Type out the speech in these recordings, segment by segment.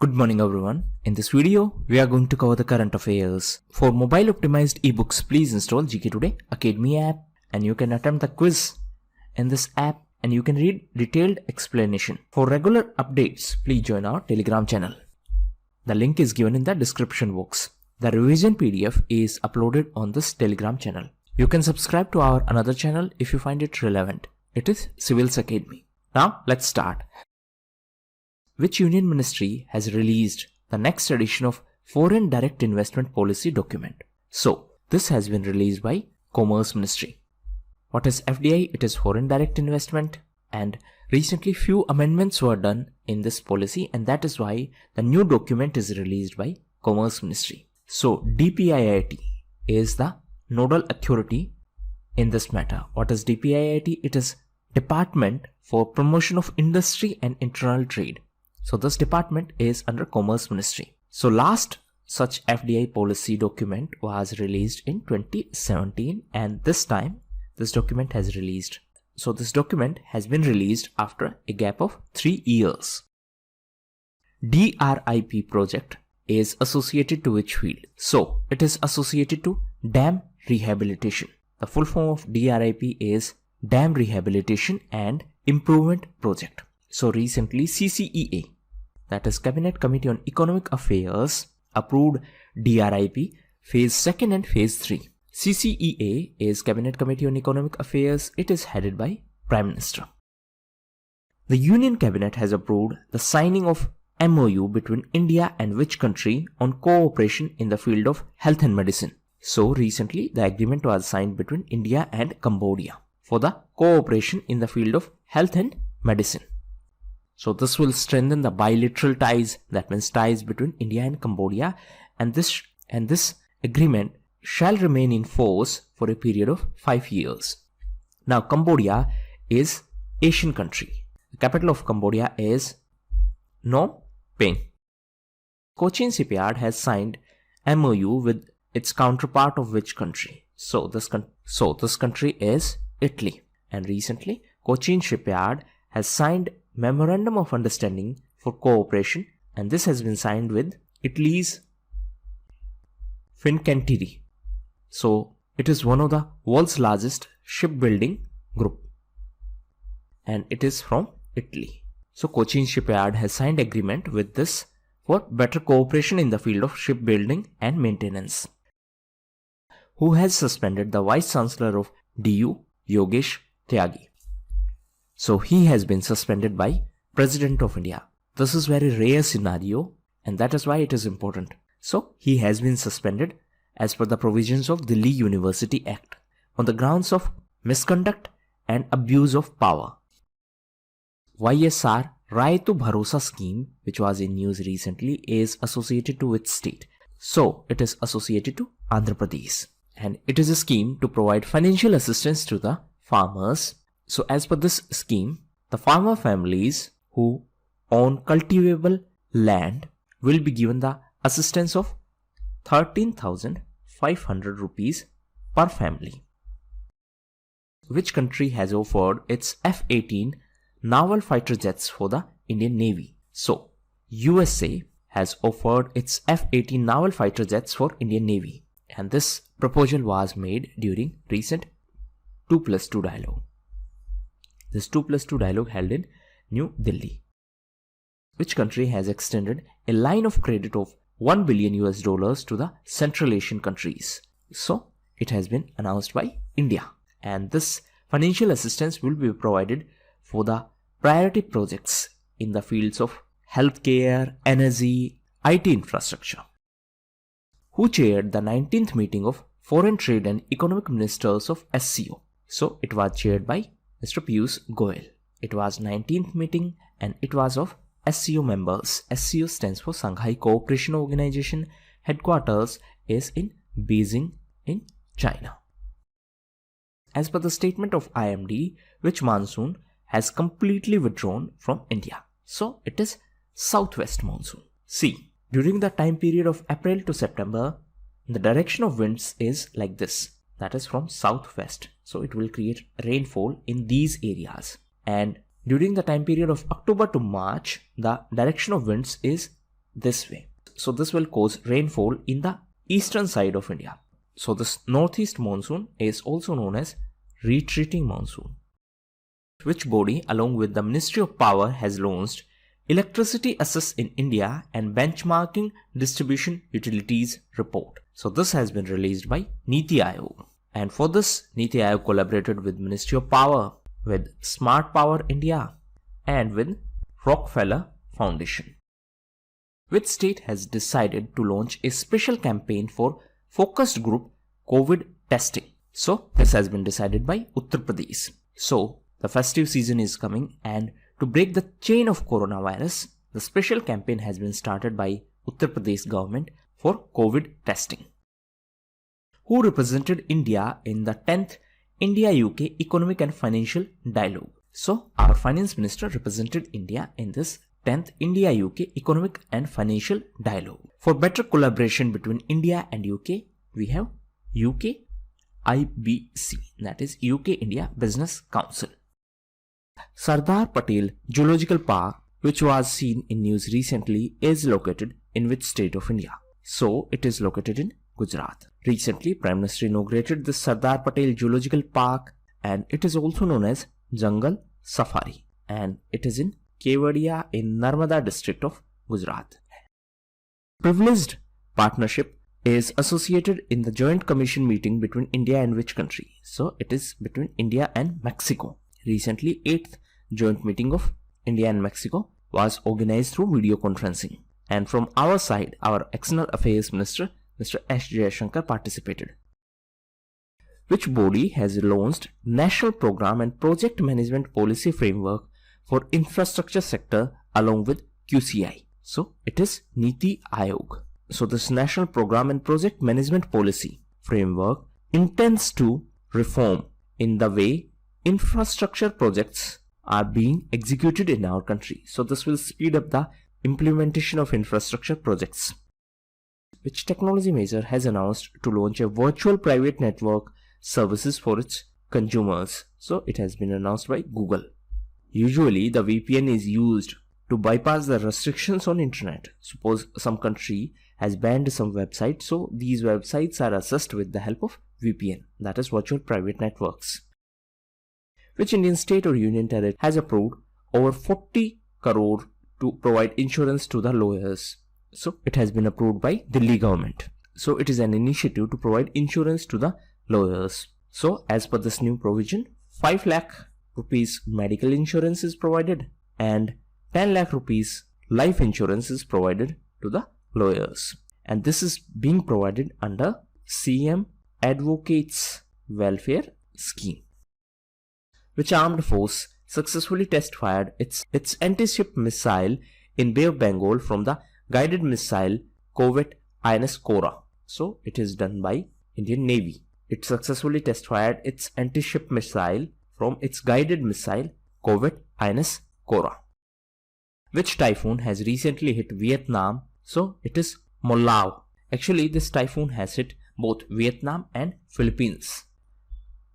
Good morning everyone. In this video, we are going to cover the current affairs. For mobile optimized ebooks, please install GK Today Academy app and you can attempt the quiz in this app and you can read detailed explanation. For regular updates, please join our Telegram channel. The link is given in the description box. The revision PDF is uploaded on this Telegram channel. You can subscribe to our another channel if you find it relevant. It is Civils Academy. Now let's start. Which Union Ministry has released the next edition of Foreign Direct Investment Policy document? So, this has been released by Commerce Ministry. What is FDI? It is Foreign Direct Investment, and recently few amendments were done in this policy, and that is why the new document is released by Commerce Ministry. So, DPIIT is the nodal authority in this matter. What is DPIIT? It is Department for Promotion of Industry and Internal Trade. So this department is under Commerce Ministry. So last such FDI policy document was released in 2017 and this time this document has released. So this document has been released after a gap of 3 years. DRIP project is associated to which field? So it is associated to dam rehabilitation. The full form of DRIP is Dam Rehabilitation and Improvement Project. So recently CCEA, that is Cabinet Committee on Economic Affairs, approved DRIP Phase 2 and Phase 3. CCEA is Cabinet Committee on Economic Affairs. It is headed by Prime Minister. The Union Cabinet has approved the signing of MOU between India and which country on cooperation in the field of health and medicine? So recently the agreement was signed between India and Cambodia for the cooperation in the field of health and medicine. So this will strengthen the bilateral ties, that means ties between India and Cambodia, and this agreement shall remain in force for a period of 5 years. Now Cambodia is Asian country. The capital of Cambodia is Phnom Penh. Cochin Shipyard has signed MOU with its counterpart of which country? So this country is Italy, and recently Cochin Shipyard has signed Memorandum of Understanding for Cooperation, and this has been signed with Italy's Fincantieri. So it is one of the world's largest shipbuilding group and it is from Italy. So Cochin Shipyard has signed agreement with this for better cooperation in the field of shipbuilding and maintenance. Who has suspended the Vice Chancellor of DU, Yogesh Tyagi? So he has been suspended by President of India. This is very rare scenario and that is why it is important. So he has been suspended as per the provisions of Delhi University Act on the grounds of misconduct and abuse of power. YSR Raitu Bharosa scheme, which was in news recently, is associated to which state? So it is associated to Andhra Pradesh, and it is a scheme to provide financial assistance to the farmers. So as per this scheme, the farmer families who own cultivable land will be given the assistance of 13,500 rupees per family. Which country has offered its F-18 naval fighter jets for the Indian Navy? So USA has offered its F-18 naval fighter jets for Indian Navy, and this proposal was made during recent 2+2 dialogue. This 2+2 dialogue held in New Delhi. Which country has extended a line of credit of $1 billion to the Central Asian countries? So it has been announced by India, and this financial assistance will be provided for the priority projects in the fields of healthcare, energy, IT infrastructure. Who chaired the 19th meeting of Foreign Trade and Economic Ministers of SCO? So it was chaired by Mr. Piyush Goyal. It was 19th meeting and it was of SCO members. SCO stands for Shanghai Cooperation Organization. Headquarters is in Beijing in China. As per the statement of IMD, which monsoon has completely withdrawn from India? So it is southwest monsoon. See, during the time period of April to September, the direction of winds is like this, that is from southwest. So it will create rainfall in these areas, and during the time period of October to March, the direction of winds is this way. So this will cause rainfall in the eastern side of India. So this northeast monsoon is also known as retreating monsoon. Which body along with the Ministry of Power has launched Electricity Assess in India and Benchmarking Distribution Utilities Report. So this has been released by Niti Aayog. And for this, Niti Aayog collaborated with Ministry of Power, with Smart Power India and with Rockefeller Foundation. Which state has decided to launch a special campaign for focused group COVID testing? So this has been decided by Uttar Pradesh. So the festive season is coming, and to break the chain of coronavirus, the special campaign has been started by Uttar Pradesh government for COVID testing. Who represented India in the 10th India-UK Economic and Financial Dialogue? So our Finance Minister represented India in this 10th India-UK Economic and Financial Dialogue. For better collaboration between India and UK, we have UK IBC, that is UK India Business Council. Sardar Patel Zoological Park, which was seen in news recently, is located in which state of India? So it is located in Gujarat. Recently, Prime Minister inaugurated the Sardar Patel Zoological Park, and it is also known as Jungle Safari, and it is in Kevadia in Narmada district of Gujarat. Privileged partnership is associated in the Joint Commission meeting between India and which country? So it is between India and Mexico. Recently, 8th joint meeting of India and Mexico was organized through video conferencing. And from our side, our External Affairs Minister, Mr. S. Jaishankar, participated. Which body has launched National Program and Project Management Policy Framework for Infrastructure Sector along with QCI? So it is Niti Aayog. So this National Program and Project Management Policy Framework intends to reform in the way infrastructure projects are being executed in our country. So this will speed up the implementation of infrastructure projects. Which technology major has announced to launch a virtual private network services for its consumers? So it has been announced by Google. Usually the VPN is used to bypass the restrictions on internet. Suppose some country has banned some websites, so these websites are accessed with the help of VPN, that is virtual private networks. Which Indian state or union territory has approved over 40 crore to provide insurance to the lawyers? So it has been approved by Delhi government. So it is an initiative to provide insurance to the lawyers. So as per this new provision, 5 lakh rupees medical insurance is provided and 10 lakh rupees life insurance is provided to the lawyers. And this is being provided under CM Advocates Welfare Scheme. Which armed force successfully test-fired its anti-ship missile in Bay of Bengal from the guided missile corvette INS Cora? So it is done by Indian Navy. It successfully test-fired its anti-ship missile from its guided missile corvette INS Cora. Which typhoon has recently hit Vietnam? So it is Molave. Actually, this typhoon has hit both Vietnam and Philippines.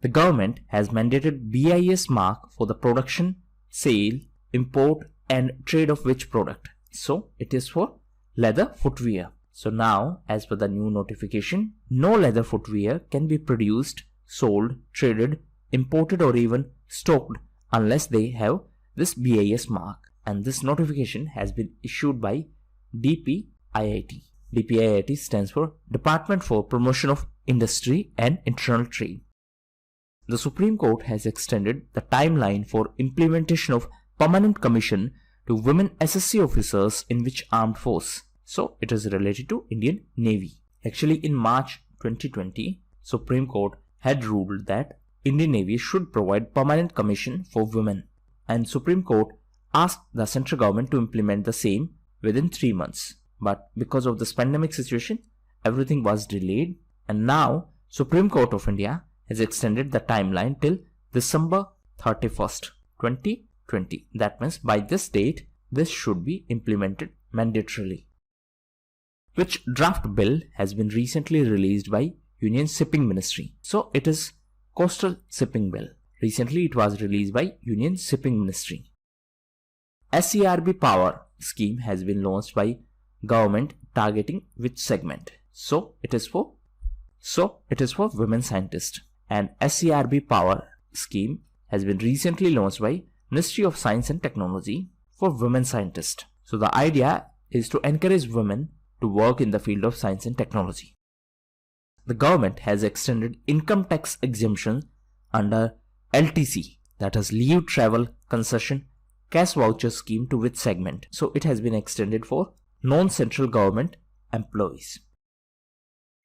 The government has mandated BIS mark for the production, sale, import and trade of which product? So it is for leather footwear. So now, as per the new notification, no leather footwear can be produced, sold, traded, imported or even stocked unless they have this BIS mark. And this notification has been issued by DPIIT. DPIIT stands for Department for Promotion of Industry and Internal Trade. The Supreme Court has extended the timeline for implementation of Permanent Commission to women SSC officers in which armed force? So it is related to Indian Navy. Actually, in March 2020, Supreme Court had ruled that Indian Navy should provide Permanent Commission for women, and Supreme Court asked the central government to implement the same within 3 months. But because of this pandemic situation, everything was delayed, and now Supreme Court of India has extended the timeline till December 31st, 2020. That means by this date, this should be implemented mandatorily. Which draft bill has been recently released by Union Shipping Ministry? So it is Coastal Shipping Bill. Recently it was released by Union Shipping Ministry. SCRB Power scheme has been launched by government targeting which segment? So it is for women scientists. An SCRB power scheme has been recently launched by Ministry of Science and Technology for women scientists. So the idea is to encourage women to work in the field of science and technology. The government has extended income tax exemption under LTC, that is Leave Travel Concession Cash Voucher Scheme, to which segment? So it has been extended for non-central government employees.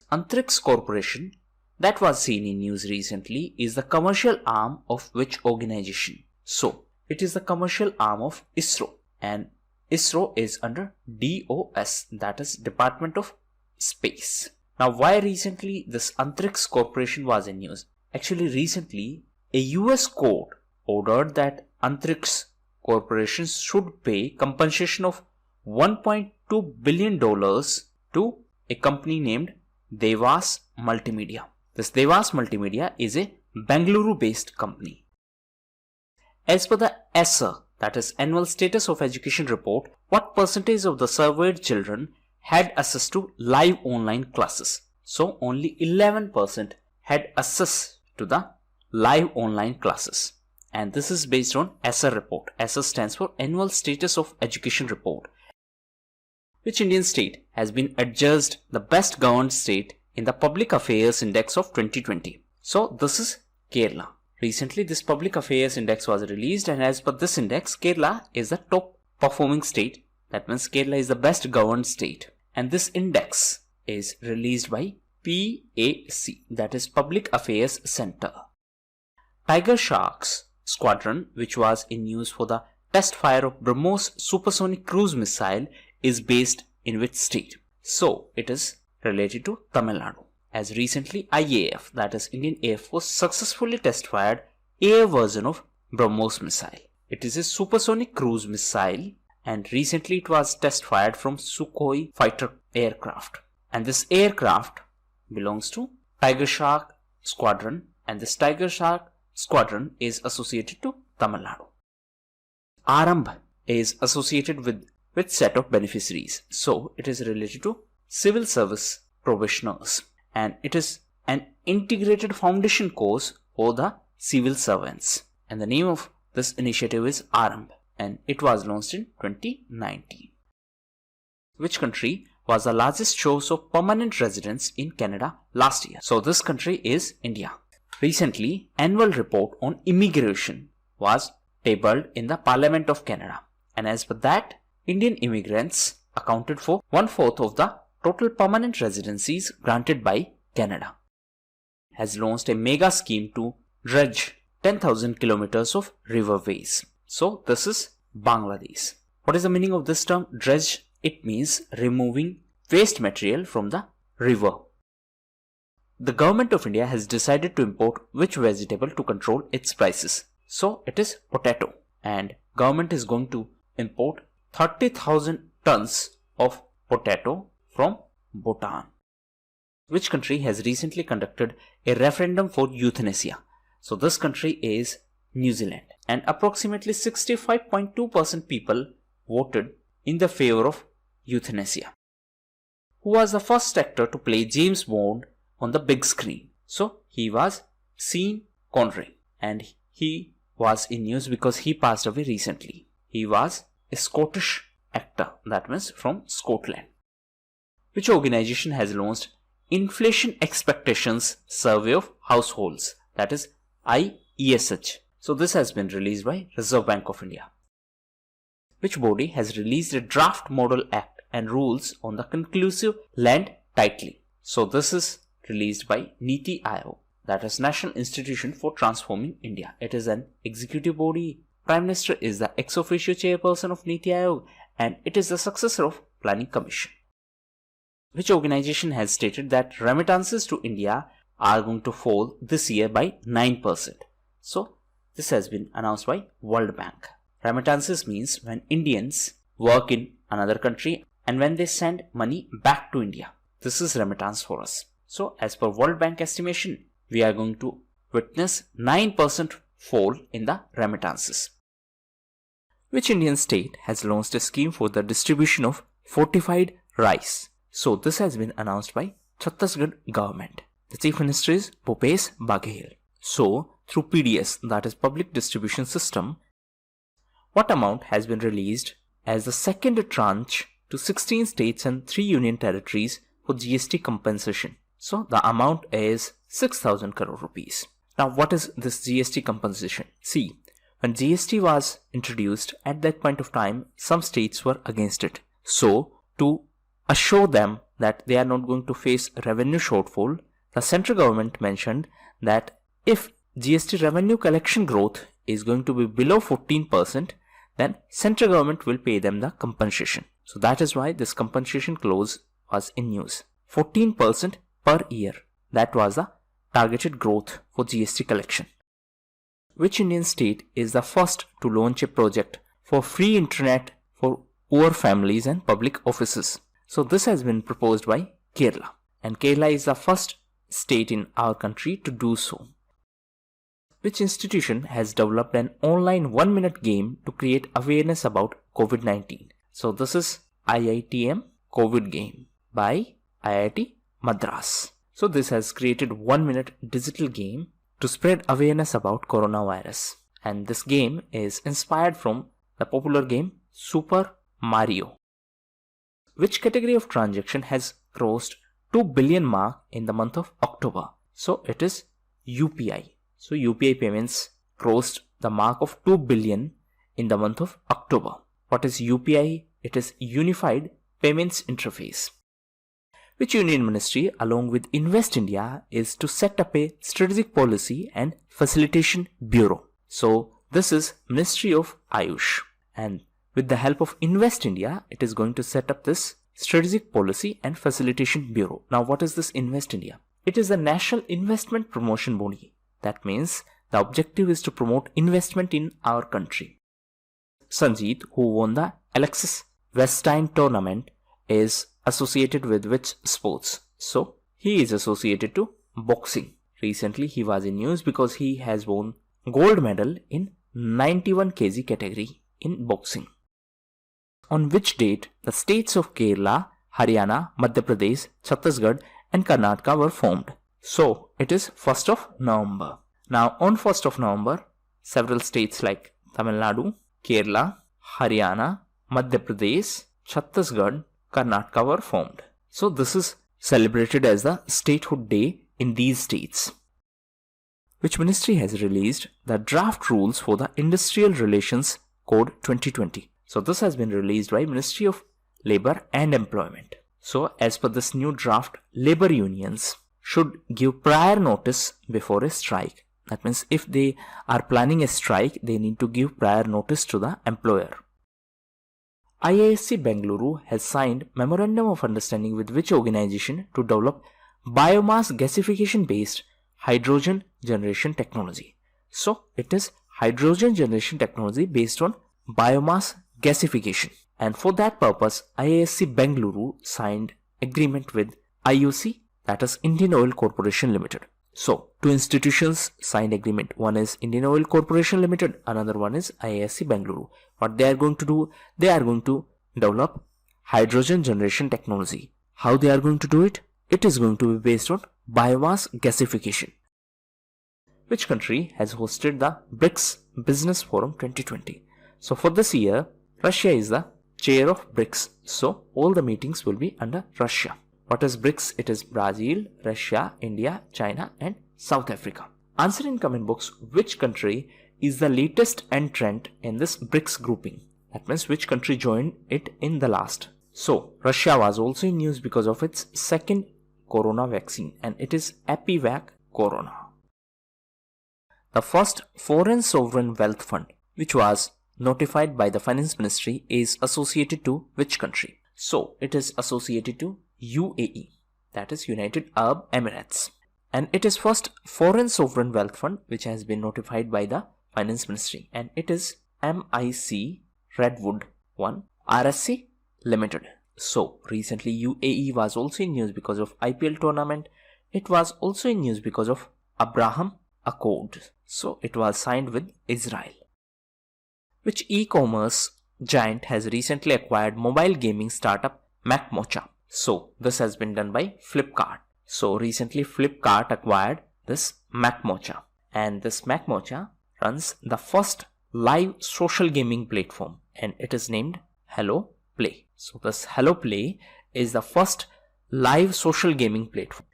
Antrix Corporation, that was seen in news recently, is the commercial arm of which organization? So it is the commercial arm of ISRO, and ISRO is under DOS, that is Department of Space. Now, why recently this Antrix Corporation was in news? Actually, recently a US court ordered that Antrix corporations should pay compensation of $1.2 billion to a company named Devas Multimedia. This Devas Multimedia is a Bengaluru-based company. As per the ESSER, that is Annual Status of Education Report, what percentage of the surveyed children had access to live online classes? So only 11% had access to the live online classes. And this is based on ESSER report. ESSER stands for Annual Status of Education Report. Which Indian state has been adjudged the best governed state in the Public Affairs Index of 2020? So this is Kerala. Recently this Public Affairs Index was released, and as per this index, Kerala is the top performing state. That means Kerala is the best governed state. And this index is released by PAC, that is Public Affairs Center. Tiger Shark's squadron, which was in use for the test fire of BrahMos supersonic cruise missile, is based in which state? So it is related to Tamil Nadu. As recently IAF, that is Indian Air Force, successfully test fired air version of BrahMos missile. It is a supersonic cruise missile, and recently it was test fired from Sukhoi fighter aircraft. And this aircraft belongs to Tiger Shark squadron, and this Tiger Shark squadron is associated to Tamil Nadu. Arambh is associated with which set of beneficiaries? So it is related to civil service probationers, and it is an integrated foundation course for the civil servants. And the name of this initiative is Arambh, and it was launched in 2019. Which country was the largest source of permanent residents in Canada last year? So this country is India. Recently, annual report on immigration was tabled in the Parliament of Canada, and as per that, Indian immigrants accounted for 1/4 of the total permanent residencies granted by Canada. Has launched a mega scheme to dredge 10,000 kilometers of riverways. So this is Bangladesh. What is the meaning of this term dredge? It means removing waste material from the river. The government of India has decided to import which vegetable to control its prices? So it is potato, and government is going to import 30,000 tons of potato from Bhutan. Which country has recently conducted a referendum for euthanasia? So this country is New Zealand, and approximately 65.2% people voted in the favor of euthanasia. Who was the first actor to play James Bond on the big screen? So he was Sean Connery, and he was in news because he passed away recently. He was a Scottish actor, that means from Scotland. Which organization has launched Inflation Expectations Survey of Households, that is IESH? So this has been released by Reserve Bank of India. Which body has released a draft model act and rules on the conclusive land titling? So this is released by Niti Aayog, that is National Institution for Transforming India. It is an executive body. Prime Minister is the ex officio chairperson of Niti Aayog, and it is the successor of Planning Commission. Which organization has stated that remittances to India are going to fall this year by 9%? So this has been announced by World Bank. Remittances means when Indians work in another country and when they send money back to India. This is remittance for us. So as per World Bank estimation, we are going to witness 9% fall in the remittances. Which Indian state has launched a scheme for the distribution of fortified rice. So this has been announced by Chhattisgarh government. The Chief Minister is Bhupesh Baghel. So through PDS, that is Public Distribution System, what amount has been released as the second tranche to 16 states and 3 union territories for GST compensation. So the amount is 6,000 crore rupees. Now what is this GST compensation? See, when GST was introduced, at that point of time, some states were against it. So to assure them that they are not going to face revenue shortfall, the central government mentioned that if GST revenue collection growth is going to be below 14%, then central government will pay them the compensation. So that is why this compensation clause was in use. 14% per year. That was the targeted growth for GST collection. Which Indian state is the first to launch a project for free internet for poor families and public offices? So this has been proposed by Kerala, and Kerala is the first state in our country to do so. Which institution has developed an online 1-minute game to create awareness about COVID-19? So this is IITM COVID game by IIT Madras. So this has created 1-minute digital game to spread awareness about coronavirus. And this game is inspired from the popular game Super Mario. Which category of transaction has crossed 2 billion mark in the month of October? So it is UPI. So UPI payments crossed the mark of 2 billion in the month of October. What is UPI? It is Unified Payments Interface. Which Union Ministry along with Invest India is to set up a strategic policy and facilitation bureau? So this is Ministry of Ayush, and with the help of Invest India, it is going to set up this strategic policy and facilitation bureau. Now what is this Invest India? It is a national investment promotion body. That means the objective is to promote investment in our country. Sanjeet, who won the Alexis Weststein tournament, is associated with which sports? So he is associated to boxing. Recently he was in news because he has won gold medal in 91 kg category in boxing. On which date the states of Kerala, Haryana, Madhya Pradesh, Chhattisgarh and Karnataka were formed? So it is 1st of November. Now on 1st of November, several states like Tamil Nadu, Kerala, Haryana, Madhya Pradesh, Chhattisgarh, Karnataka were formed. So this is celebrated as the statehood day in these states. Which ministry has released the draft rules for the Industrial Relations Code 2020? So this has been released by Ministry of Labour and Employment. So as per this new draft, labor unions should give prior notice before a strike. That means if they are planning a strike, they need to give prior notice to the employer. IISc Bengaluru has signed Memorandum of Understanding with which organization to develop biomass gasification based hydrogen generation technology? So it is hydrogen generation technology based on biomass gasification. And for that purpose, IISc Bengaluru signed agreement with IOC, that is Indian Oil Corporation Limited. So two institutions signed agreement. One is Indian Oil Corporation Limited, another one is IISc Bengaluru. What they are going to do? They are going to develop hydrogen generation technology. How they are going to do it? It is going to be based on biomass gasification. Which country has hosted the BRICS Business Forum 2020? So for this year, Russia is the chair of BRICS. So all the meetings will be under Russia. What is BRICS? It is Brazil, Russia, India, China and South Africa. Answer in comment box which country is the latest entrant in this BRICS grouping. That means which country joined it in the last. So Russia was also in news because of its second corona vaccine, and it is Epivac Corona. The first foreign sovereign wealth fund which was notified by the finance ministry is associated to which country? So it is associated to UAE, that is United Arab Emirates, and it is first foreign sovereign wealth fund which has been notified by the finance ministry, and it is MIC Redwood 1 RSC Limited. So recently UAE was also in news because of IPL tournament. It was also in news because of Abraham Accord. So it was signed with Israel. Which e-commerce giant has recently acquired mobile gaming startup MacMocha. So this has been done by Flipkart. So recently Flipkart acquired this MacMocha, and this MacMocha runs the first live social gaming platform, and it is named Hello Play. So this Hello Play is the first live social gaming platform.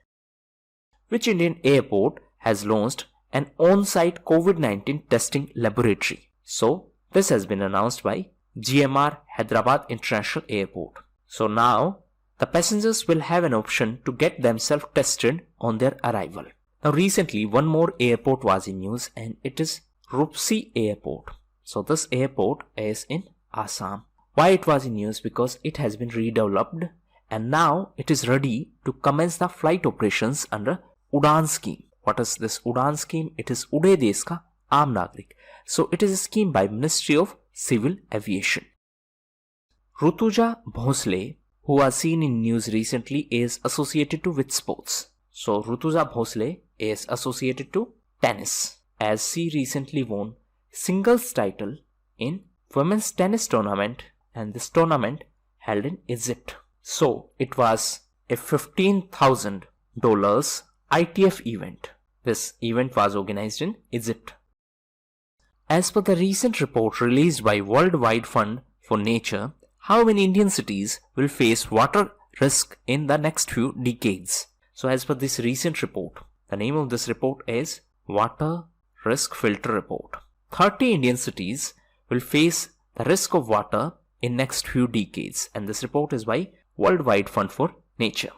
Which Indian airport has launched an on-site COVID-19 testing laboratory? So this has been announced by GMR Hyderabad International Airport. So now the passengers will have an option to get themselves tested on their arrival. Now recently one more airport was in news, and it is Rupsi Airport. So this airport is in Assam. Why it was in news? Because it has been redeveloped and now it is ready to commence the flight operations under Udan scheme. What is this Udan scheme? It is Ude Desh Ka Aam Nagrik. So it is a scheme by Ministry of Civil Aviation. Rutuja Bhosle, who was seen in news recently, is associated to which sports? So Rutuja Bhosle is associated to tennis, as she recently won singles title in women's tennis tournament, and this tournament held in Egypt. So it was a $15,000 ITF event. This event was organized in Egypt. As per the recent report released by World Wide Fund for Nature, how many Indian cities will face water risk in the next few decades? So as per this recent report, the name of this report is Water Risk Filter Report. 30 Indian cities will face the risk of water in next few decades, and this report is by World Wide Fund for Nature.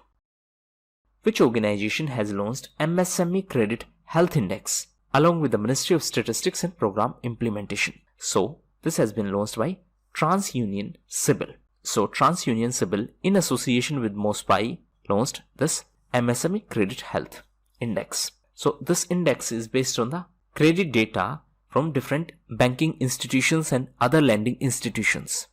Which organization has launched MSME Credit Health Index along with the Ministry of Statistics and Program Implementation? So this has been launched by TransUnion CIBIL. So TransUnion CIBIL in association with MOSPI launched this MSME Credit Health Index. So this index is based on the credit data from different banking institutions and other lending institutions.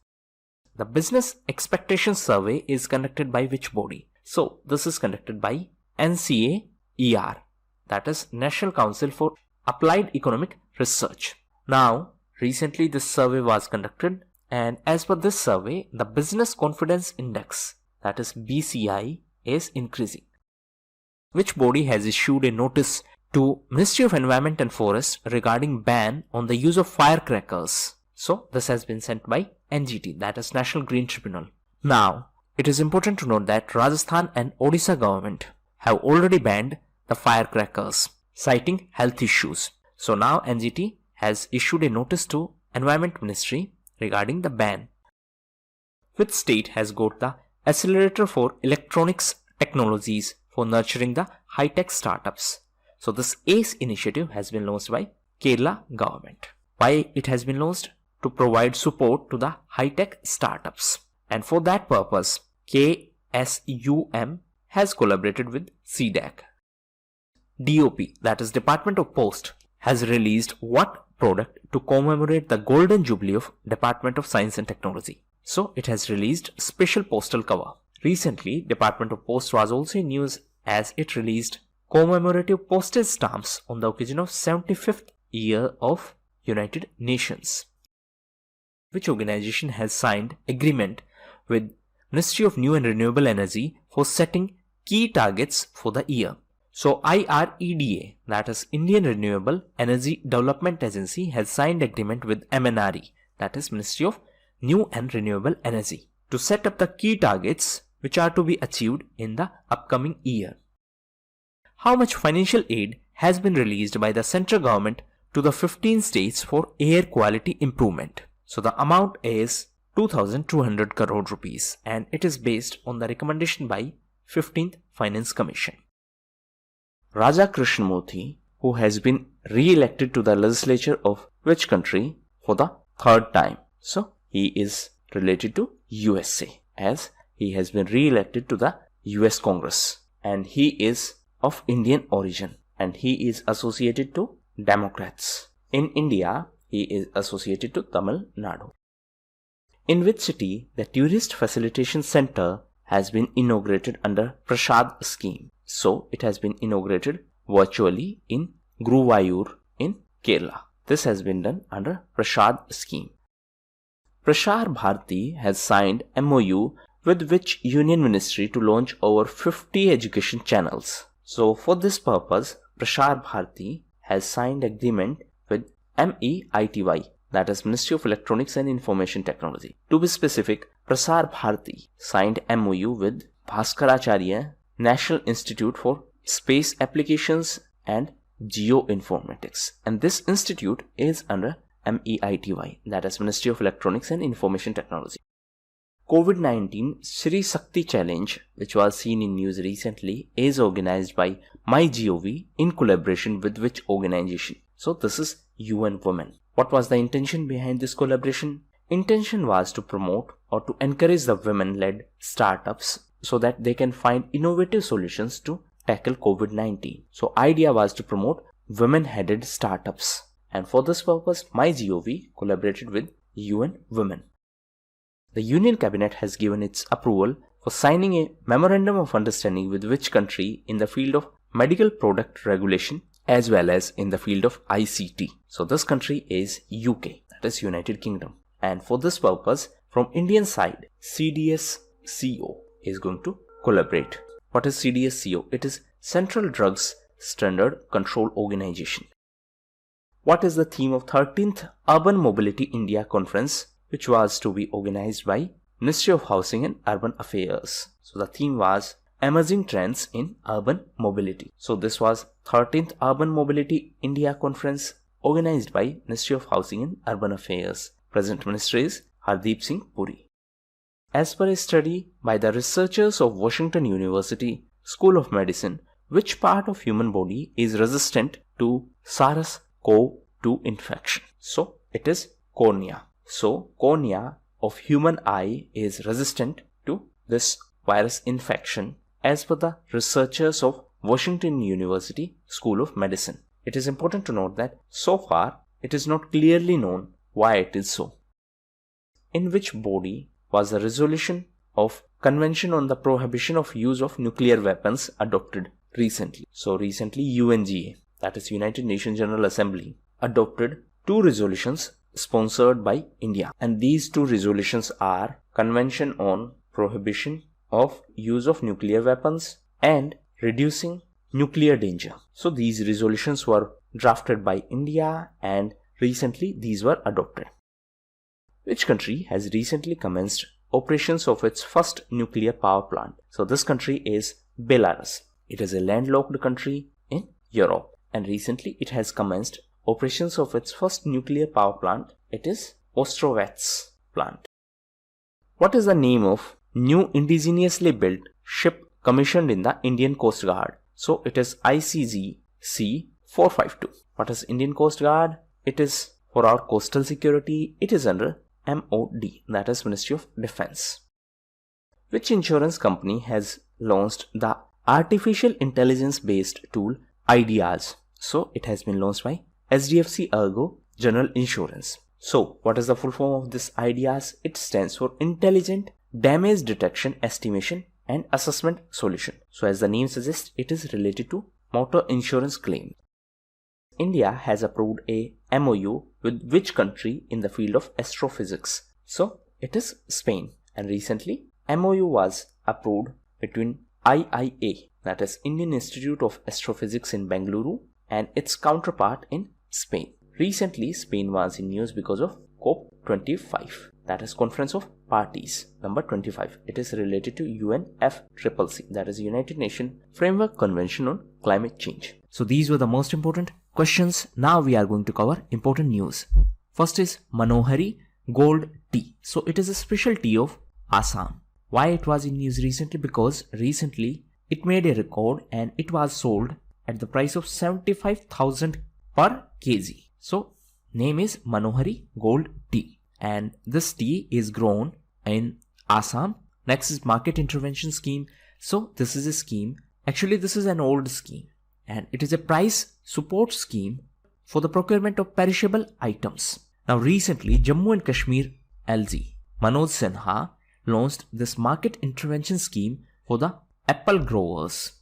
The Business Expectation Survey is conducted by which body? So this is conducted by NCAER, that is National Council for Applied Economic Research. Now recently this survey was conducted, and as per this survey the Business Confidence Index, that is BCI, is increasing. Which body has issued a notice to Ministry of Environment and Forest regarding ban on the use of firecrackers? So this has been sent by NGT, that is National Green Tribunal. Now it is important to note that Rajasthan and Odisha government have already banned the firecrackers, citing health issues. So now NGT has issued a notice to Environment Ministry regarding the ban. Which state has got the Accelerator for Electronics Technologies for nurturing the high-tech startups? So this ACE initiative has been launched by Kerala government. Why it has been launched? To provide support to the high-tech startups. And for that purpose, KSUM has collaborated with CDAC. DOP, that is Department of Post, has released what product to commemorate the Golden Jubilee of Department of Science and Technology? So it has released special postal cover. Recently, Department of Post was also in news as it released commemorative postage stamps on the occasion of 75th year of United Nations. Which organization has signed agreement with Ministry of New and Renewable Energy for setting key targets for the year? So IREDA, that is Indian Renewable Energy Development Agency, has signed agreement with MNRE, that is Ministry of New and Renewable Energy, to set up the key targets which are to be achieved in the upcoming year. How much financial aid has been released by the central government to the 15 states for air quality improvement? So the amount is 2,200 crore rupees, and it is based on the recommendation by 15th Finance Commission. Raja Krishnamurthy, who has been re-elected to the legislature of which country for the third time? So he is related to USA, as he has been re-elected to the US Congress, and he is of Indian origin, and he is associated to Democrats. In India, he is associated to Tamil Nadu. In which city the Tourist Facilitation Center has been inaugurated under Prasad scheme? So it has been inaugurated virtually in Guruvayur in Kerala. This has been done under Prasad scheme. Prasar Bharati has signed MOU with which union ministry to launch over 50 education channels. So for this purpose, Prasar Bharati has signed agreement with MEITY, that is Ministry of Electronics and Information Technology. To be specific, Prasar Bharati signed MOU with Bhaskaracharya National Institute for Space Applications and Geoinformatics, and this institute is under MEITY, that is Ministry of Electronics and Information Technology. COVID-19 Shri Shakti Challenge, which was seen in news recently, is organized by MyGov in collaboration with which organization? So this is UN Women. What was the intention behind this collaboration? Intention was to promote or to encourage the women-led startups so that they can find innovative solutions to tackle COVID-19. So idea was to promote women-headed startups, and for this purpose MyGov collaborated with UN Women. The Union Cabinet has given its approval for signing a memorandum of understanding with which country in the field of medical product regulation as well as in the field of ICT. So this country is UK, that is United Kingdom, and for this purpose from Indian side CDSCO is going to collaborate. What is CDSCO? It is Central Drugs Standard Control Organization. What is the theme of 13th Urban Mobility India Conference, which was to be organized by Ministry of Housing and Urban Affairs? So the theme was Emerging Trends in Urban Mobility. So this was 13th Urban Mobility India Conference organized by Ministry of Housing and Urban Affairs. Present Minister is Hardeep Singh Puri. As per a study by the researchers of Washington University School of Medicine, which part of human body is resistant to SARS-CoV-2 infection? So it is cornea. So cornea of human eye is resistant to this virus infection as per the researchers of Washington University School of Medicine. It is important to note that so far it is not clearly known why it is so. In which body was the resolution of Convention on the Prohibition of Use of Nuclear Weapons adopted recently? So recently UNGA, that is United Nations General Assembly, adopted two resolutions sponsored by India, and these two resolutions are Convention on Prohibition of Use of Nuclear Weapons and Reducing Nuclear Danger. So these resolutions were drafted by India and recently these were adopted. Which country has recently commenced operations of its first nuclear power plant? So this country is Belarus. It is a landlocked country in Europe, and recently it has commenced operations of its first nuclear power plant. It is Ostrovets plant. What is the name of new indigenously built ship commissioned in the Indian Coast Guard? So it is ICG C452. What is Indian Coast Guard? It is for our coastal security. It is under MOD, that is Ministry of Defense. Which insurance company has launched the artificial intelligence based tool IDEAS? So it has been launched by SDFC Ergo General Insurance. So what is the full form of this IDEAS? It stands for Intelligent Damage Detection Estimation and Assessment Solution. So as the name suggests, it is related to motor insurance claim. India has approved a MOU with which country in the field of astrophysics? So it is Spain, and recently MOU was approved between IIA, that is Indian Institute of Astrophysics in Bengaluru, and its counterpart in Spain. Recently Spain was in news because of COP25, that is Conference of Parties number 25. It is related to UNFCCC, that is United Nations Framework Convention on Climate Change. So these were the most important questions. Now we are going to cover important news. First is Manohari Gold Tea. So it is a special tea of Assam. Why it was in news recently? Because recently it made a record and it was sold at the price of 75,000 per kg. So name is Manohari Gold Tea, and this tea is grown in Assam. Next is Market Intervention Scheme. So this is a scheme. Actually this is an old scheme, and it is a price support scheme for the procurement of perishable items. Now recently Jammu and Kashmir LG Manoj Sinha launched this market intervention scheme for the apple growers.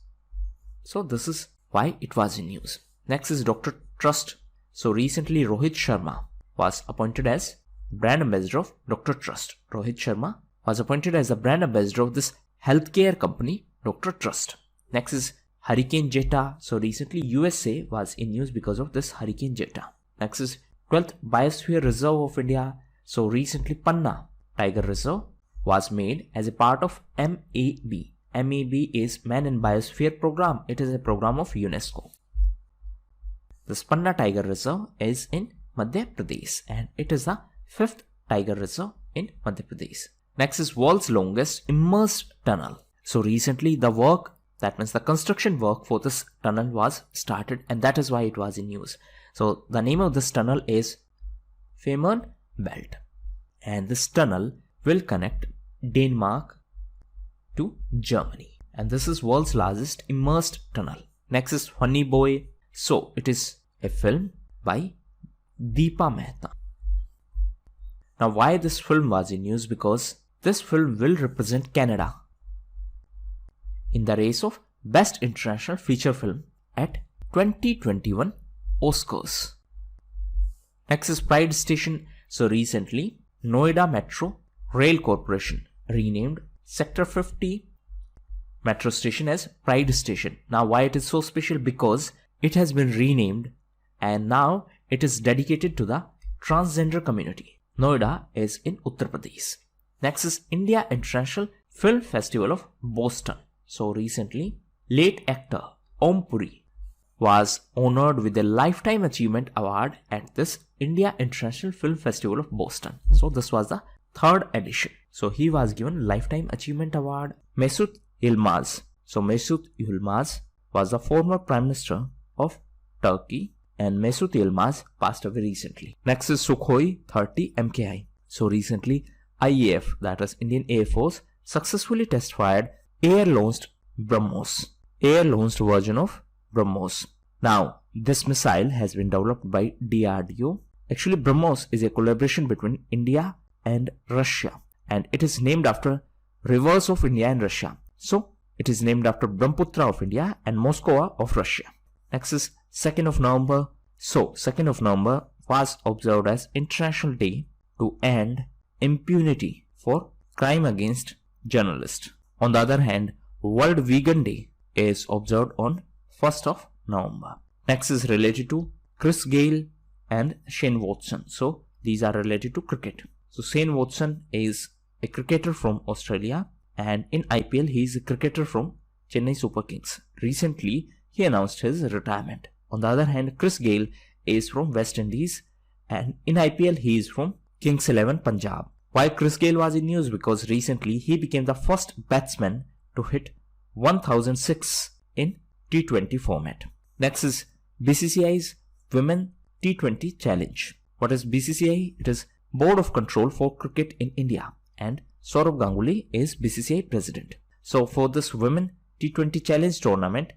So this is why it was in news. Next is Dr. Trust. So recently Rohit Sharma was appointed as brand ambassador of Dr. Trust. Rohit Sharma was appointed as the brand ambassador of this healthcare company, Dr. Trust. Next is Hurricane Zeta. So recently USA was in news because of this Hurricane Zeta. Next is 12th Biosphere Reserve of India. So recently Panna Tiger Reserve was made as a part of MAB. MAB is Man in Biosphere Program. It is a program of UNESCO. The Panna Tiger Reserve is in Madhya Pradesh and it is the 5th Tiger Reserve in Madhya Pradesh. Next is world's longest immersed tunnel. So recently the work, that means the construction work for this tunnel was started, and that is why it was in news. So the name of this tunnel is Fehmarn Belt, and this tunnel will connect Denmark to Germany, and this is world's largest immersed tunnel. Next is Funny Boy. So it is a film by Deepa Mehta. Now why this film was in news? Because this film will represent Canada in the race of Best International Feature Film at 2021 Oscars. Next is Pride Station. So recently Noida Metro Rail Corporation renamed Sector 50 metro station as Pride Station. Now why it is so special? Because it has been renamed and now it is dedicated to the transgender community. Noida is in Uttar Pradesh. Next is India International Film Festival of Boston. So recently, late actor Om Puri was honored with a Lifetime Achievement Award at this India International Film Festival of Boston. So this was the 3rd edition. So he was given Lifetime Achievement Award. Mesut Yilmaz. So Mesut Yilmaz was the former Prime Minister of Turkey, and Mesut Yilmaz passed away recently. Next is Sukhoi 30 MKI. So recently IAF, that is Indian Air Force, successfully test fired air-launched BrahMos, air-launched version of BrahMos. Now this missile has been developed by DRDO. Actually BrahMos is a collaboration between India and Russia, and it is named after rivers of India and Russia. So it is named after Brahmaputra of India and Moscow of Russia. Next is 2nd of November. So 2nd of November was observed as International Day to End Impunity for Crime Against Journalists. On the other hand, World Vegan Day is observed on 1st of November. Next is related to Chris Gayle and Shane Watson. So these are related to cricket. So Shane Watson is a cricketer from Australia, and in IPL he is a cricketer from Chennai Super Kings. Recently he announced his retirement. On the other hand, Chris Gayle is from West Indies, and in IPL he is from Kings 11 Punjab. Why Chris Gayle was in news? Because recently he became the first batsman to hit 1006 in T20 format. Next is BCCI's Women T20 Challenge. What is BCCI? It is Board of Control for Cricket in India, and Saurav Ganguly is BCCI president. So for this Women T20 Challenge tournament,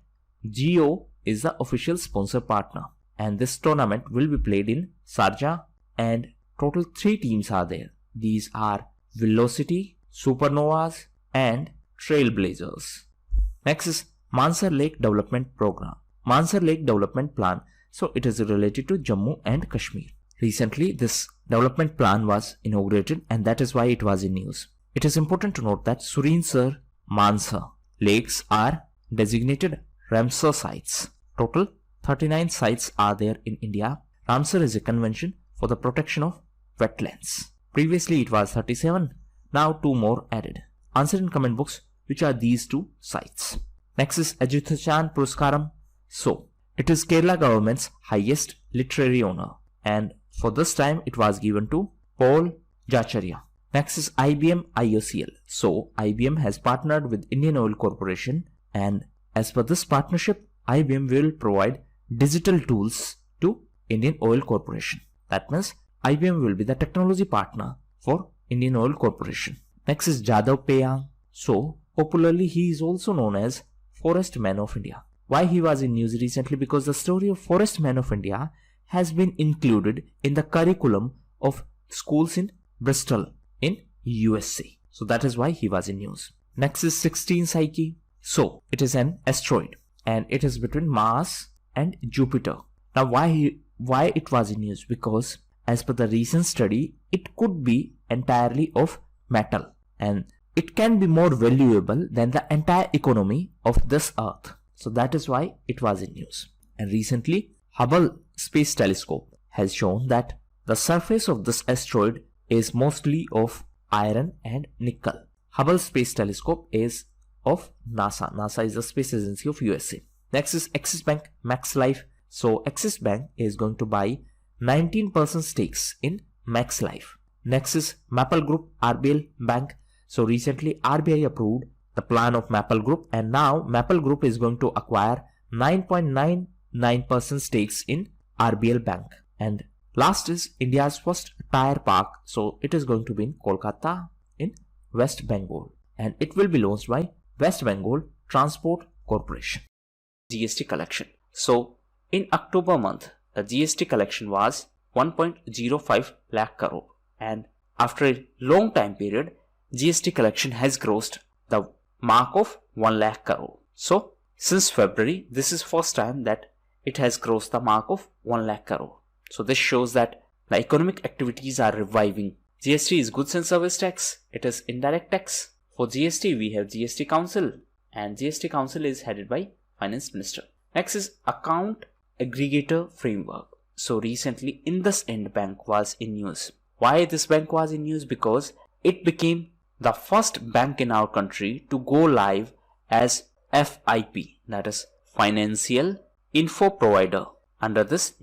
Jio is the official sponsor partner, and this tournament will be played in Sharjah, and total 3 teams are there. These are Velocity, Supernovas and Trailblazers. Next is Mansar Lake Development Program. Mansar Lake Development Plan. So it is related to Jammu and Kashmir. Recently this development plan was inaugurated, and that is why it was in news. It is important to note that Surinsar, Mansar lakes are designated Ramsar sites. Total 39 sites are there in India. Ramsar is a convention for the protection of wetlands. Previously it was 37, now 2 more added. Answer in comment box which are these 2 sites. Next is Ajitachan Puruskaram. So it is Kerala government's highest literary honor, and for this time it was given to Paul Jacharya. Next is IBM IOCL. So IBM has partnered with Indian Oil Corporation, and as per this partnership, IBM will provide digital tools to Indian Oil Corporation. That means IBM will be the technology partner for Indian Oil Corporation. Next is Jadav Payang. So popularly he is also known as Forest Man of India. Why he was in news recently? Because the story of Forest Man of India has been included in the curriculum of schools in Bristol in USA. So that is why he was in news. Next is 16 Psyche. So it is an asteroid, and it is between Mars and Jupiter. Now why it was in news? Because as per the recent study, it could be entirely of metal, and it can be more valuable than the entire economy of this earth. So that is why it was in news. And recently, Hubble Space Telescope has shown that the surface of this asteroid is mostly of iron and nickel. Hubble Space Telescope is of NASA. NASA is the space agency of USA. Next is Axis Bank Max Life. So Axis Bank is going to buy 19% stakes in Max Life. Next is Maple Group RBL Bank. So recently RBI approved the plan of Maple Group, and now Maple Group is going to acquire 9.99% stakes in RBL Bank. And last is India's first tire park. So it is going to be in Kolkata in West Bengal, and it will be launched by West Bengal Transport Corporation. GST collection. So in October month, the GST collection was 1.05 lakh crore, and after a long time period, GST collection has crossed the mark of 1 lakh crore. So since February, this is first time that it has crossed the mark of 1 lakh crore. So this shows that the economic activities are reviving. GST is goods and service tax. It is indirect tax. For GST, we have GST Council, and GST Council is headed by Finance Minister. Next is Account Aggregator Framework. So recently, IndusInd Bank was in news. Why this bank was in news? Because it became the first bank in our country to go live as FIP, that is Financial Info Provider, under this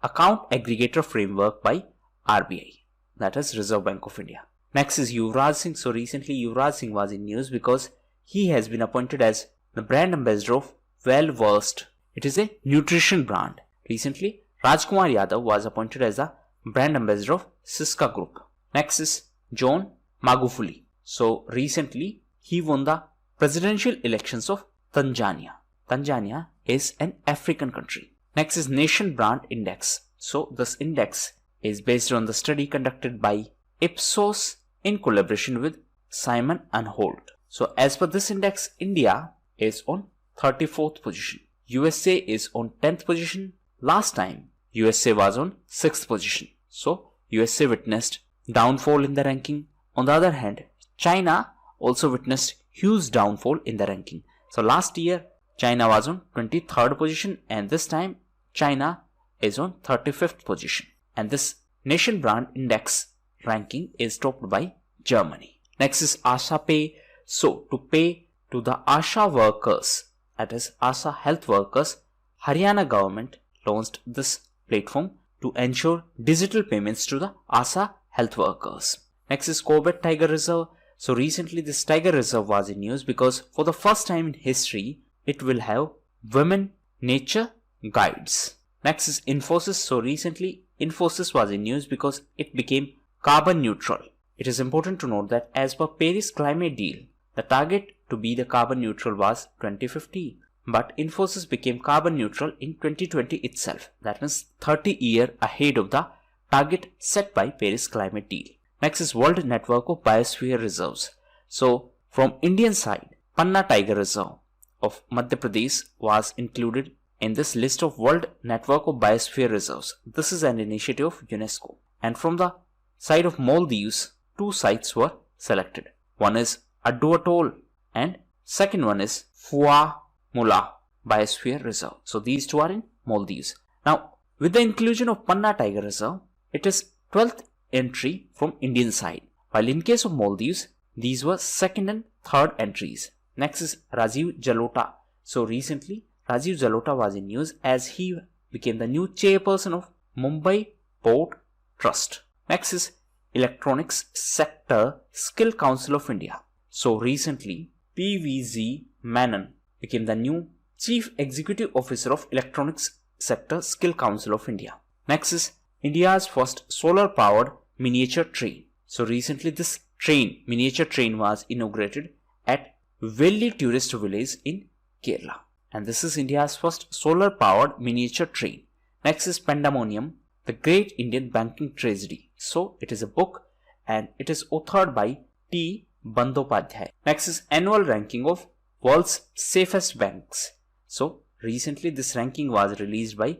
Account Aggregator Framework by RBI, that is Reserve Bank of India. Next is Yuvraj Singh. So recently Yuvraj Singh was in news because he has been appointed as the brand ambassador of Well Versed. It is a nutrition brand. Recently Rajkumar Yadav was appointed as the brand ambassador of Siska Group. Next is John Magufuli. So recently he won the presidential elections of Tanzania. Tanzania is an African country. Next is Nation Brand Index. So this index is based on the study conducted by Ipsos in collaboration with Simon & Holt. So as per this index, India is on 34th position. USA is on 10th position. Last time USA was on 6th position. So USA witnessed downfall in the ranking. On the other hand, China also witnessed huge downfall in the ranking. So last year China was on 23rd position, and this time China is on 35th position. And this Nation Brand Index ranking is topped by Germany. Next is ASHA Pay. So to pay to the ASHA workers, that is ASHA health workers, Haryana government launched this platform to ensure digital payments to the ASHA health workers. Next is Corbett Tiger Reserve. So recently this Tiger Reserve was in news because for the first time in history, it will have women nature guides. Next is Infosys. So recently Infosys was in news because it became carbon neutral. It is important to note that as per Paris Climate Deal, the target to be the carbon neutral was 2050. But Infosys became carbon neutral in 2020 itself. That means 30 years ahead of the target set by Paris Climate Deal. Next is World Network of Biosphere Reserves. So from Indian side, Panna Tiger Reserve of Madhya Pradesh was included in this list of World Network of Biosphere Reserves. This is an initiative of UNESCO. And from the side of Maldives, two sites were selected. One is Addu Atoll and second one is Fua Mula Biosphere Reserve. So these two are in Maldives. Now with the inclusion of Panna Tiger Reserve, it is 12th entry from Indian side. While in case of Maldives, these were second and third entries. Next is Rajiv Jalota. So recently Rajiv Jalota was in news as he became the new chairperson of Mumbai Port Trust. Next is Electronics Sector Skill Council of India. So recently PVZ Menon became the new Chief Executive Officer of Electronics Sector Skill Council of India. Next is India's first solar powered miniature train. So recently this miniature train was inaugurated at Velli Tourist Village in Kerala. And this is India's first solar powered miniature train. Next is Pandemonium, the Great Indian Banking Tragedy. So it is a book and it is authored by T. Bandyopadhyay. Next is annual ranking of world's safest banks. So recently this ranking was released by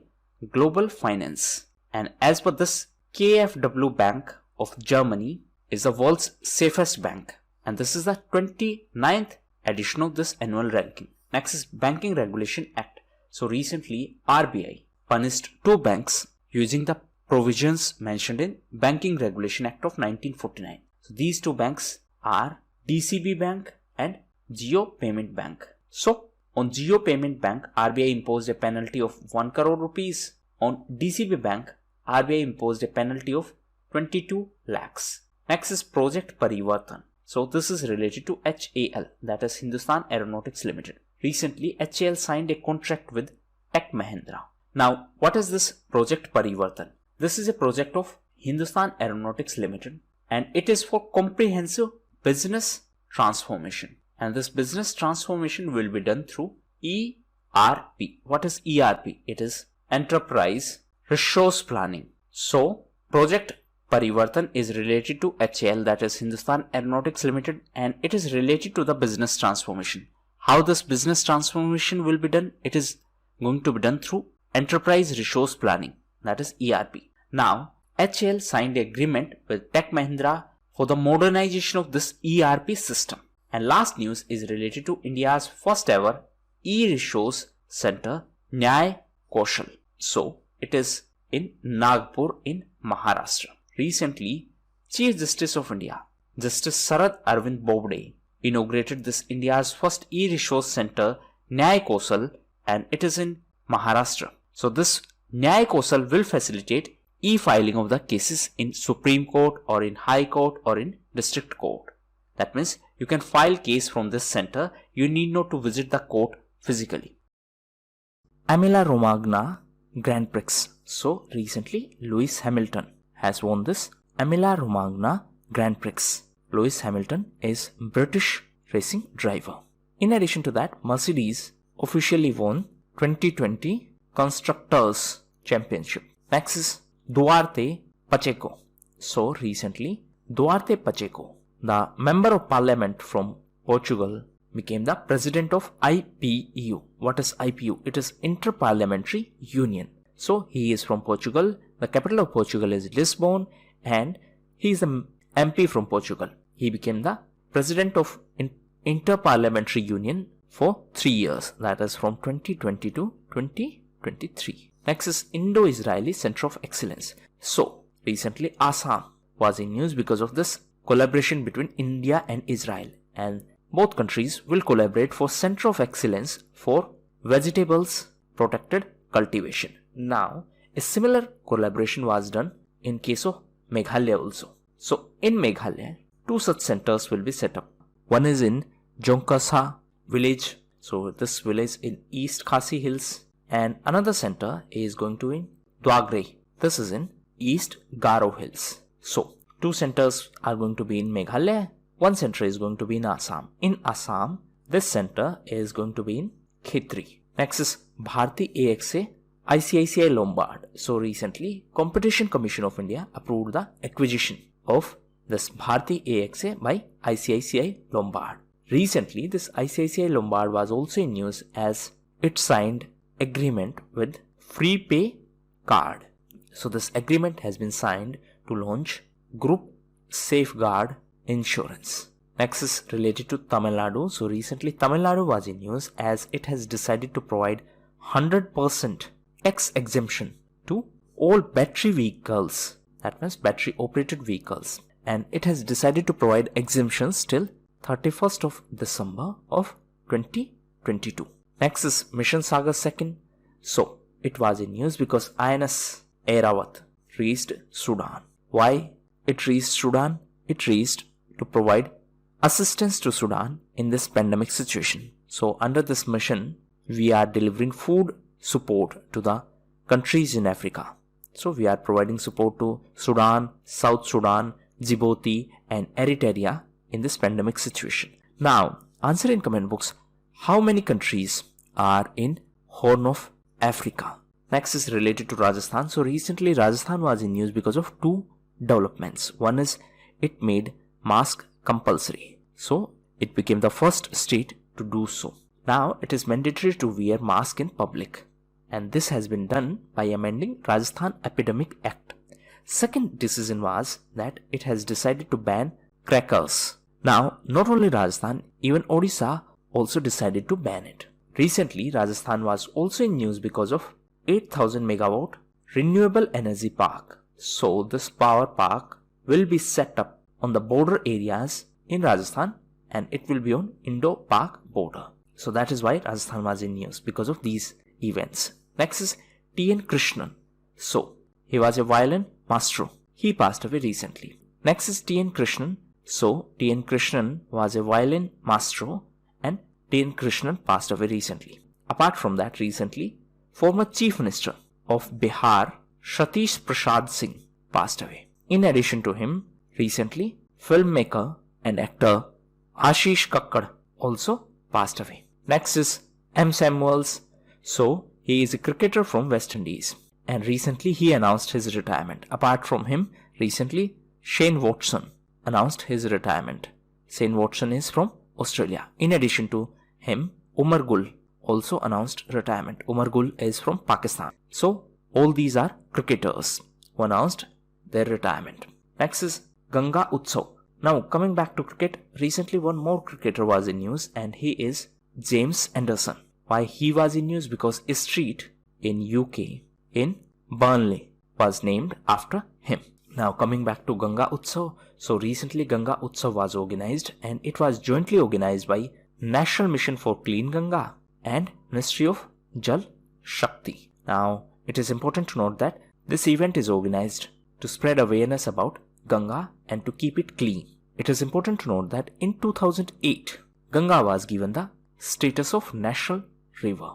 Global Finance. And as per this, KfW Bank of Germany is the world's safest bank. and this is the 29th edition of this annual ranking. Next is Banking Regulation Act. So recently RBI punished 2 banks using the provisions mentioned in Banking Regulation Act of 1949. So these 2 banks are DCB Bank and Jio Payment Bank. So on Jio Payment Bank, RBI imposed a penalty of 1 crore rupees. On DCB Bank, RBI imposed a penalty of 22 lakhs. Next is Project Parivartan. So this is related to HAL, that is Hindustan Aeronautics Limited. Recently, HAL signed a contract with Tech Mahindra. Now, what is this Project Parivartan? This is a project of Hindustan Aeronautics Limited, and it is for comprehensive business transformation. And this business transformation will be done through ERP. What is ERP? It is Enterprise Resource Planning. So, Project Parivartan is related to HAL, that is Hindustan Aeronautics Limited, and it is related to the business transformation. How this business transformation will be done? It is going to be done through Enterprise Resource Planning, that is ERP. Now, HAL signed an agreement with Tech Mahindra for the modernization of this ERP system. And last news is related to India's first ever e-resource center, Nyay Kaushal. So, it is in Nagpur in Maharashtra. Recently, Chief Justice of India, Justice Sharad Arvind Bobde, inaugurated this India's first e-resource center, Nyay Kaushal, and it is in Maharashtra. So this Nyay Kaushal will facilitate e-filing of the cases in Supreme Court or in High Court or in District Court. That means you can file case from this center. You need not to visit the court physically. Emilia-Romagna Grand Prix. So recently Lewis Hamilton has won this Emilia-Romagna Grand Prix. Lewis Hamilton is British racing driver. In addition to that, Mercedes officially won 2020 Constructors Championship. Next is Duarte Pacheco. So recently, Duarte Pacheco, the Member of Parliament from Portugal, became the President of IPU. What is IPU? It is Interparliamentary Union. So he is from Portugal. The capital of Portugal is Lisbon, and he is an MP from Portugal. He became the President of Interparliamentary Union for 3 years, that is from 2020 to 2023. Next is Indo-Israeli Center of Excellence. So recently Assam was in news because of this collaboration between India and Israel, and both countries will collaborate for Center of Excellence for vegetables protected cultivation. Now a similar collaboration was done in case of Meghalaya also. So in Meghalaya, 2 such centers will be set up. One is in Jonkasa village. So this village in East Khasi Hills, and another center is going to be in Dwagre. This is in East Garo Hills. So 2 centers are going to be in Meghalaya. 1 center is going to be in Assam. In Assam, this center is going to be in Khetri. Next is Bharti AXA ICICI Lombard. So recently, Competition Commission of India approved the acquisition of this Bharti AXA by ICICI Lombard. Recently, this ICICI Lombard was also in news as it signed agreement with FreePay Card. So this agreement has been signed to launch Group Safeguard Insurance. Next is related to Tamil Nadu. So recently Tamil Nadu was in news as it has decided to provide 100% tax exemption to all battery vehicles. That means battery operated vehicles. And it has decided to provide exemptions till 31st of December of 2022. Next is Mission Sagar 2nd. So it was in news because INS Airawat reached Sudan. Why it reached Sudan? It reached to provide assistance to Sudan in this pandemic situation. So under this mission, we are delivering food support to the countries in Africa. So we are providing support to Sudan, South Sudan, Djibouti and Eritrea in this pandemic situation. Now, answer in comment box, how many countries are in Horn of Africa? Next is related to Rajasthan. So recently Rajasthan was in news because of 2 developments. One is it made mask compulsory. So it became the first state to do so. Now it is mandatory to wear mask in public. And this has been done by amending Rajasthan Epidemic Act. Second decision was that it has decided to ban crackers. Now, not only Rajasthan, even Odisha also decided to ban it. Recently, Rajasthan was also in news because of 8,000 megawatt renewable energy park. So, this power park will be set up on the border areas in Rajasthan and it will be on Indo-Pak border. So, that is why Rajasthan was in news because of these events. Next is T.N. Krishnan. So, he was a violin maestro. He passed away recently. Next is T.N. Krishnan. So, T.N. Krishnan was a violin maestro and T.N. Krishnan passed away recently. Apart from that, recently, former Chief Minister of Bihar, Satish Prasad Singh, passed away. In addition to him, recently, filmmaker and actor Ashish Kakkad also passed away. Next is M. Samuels. So, he is a cricketer from West Indies and recently he announced his retirement. Apart from him, recently, Shane Watson announced his retirement. Shane Watson is from Australia. In addition to him, Umar Gul also announced retirement. Umar Gul is from Pakistan. So, all these are cricketers who announced their retirement. Next is Ganga Utsav. Now, coming back to cricket, recently one more cricketer was in news and he is James Anderson. Why he was in news? Because a street in UK in Burnley was named after him. Now, coming back to Ganga Utsav. So, recently Ganga Utsav was organized and it was jointly organized by National Mission for Clean Ganga and Ministry of Jal Shakti. Now, it is important to note that this event is organized to spread awareness about Ganga and to keep it clean. It is important to note that in 2008, Ganga was given the status of national river.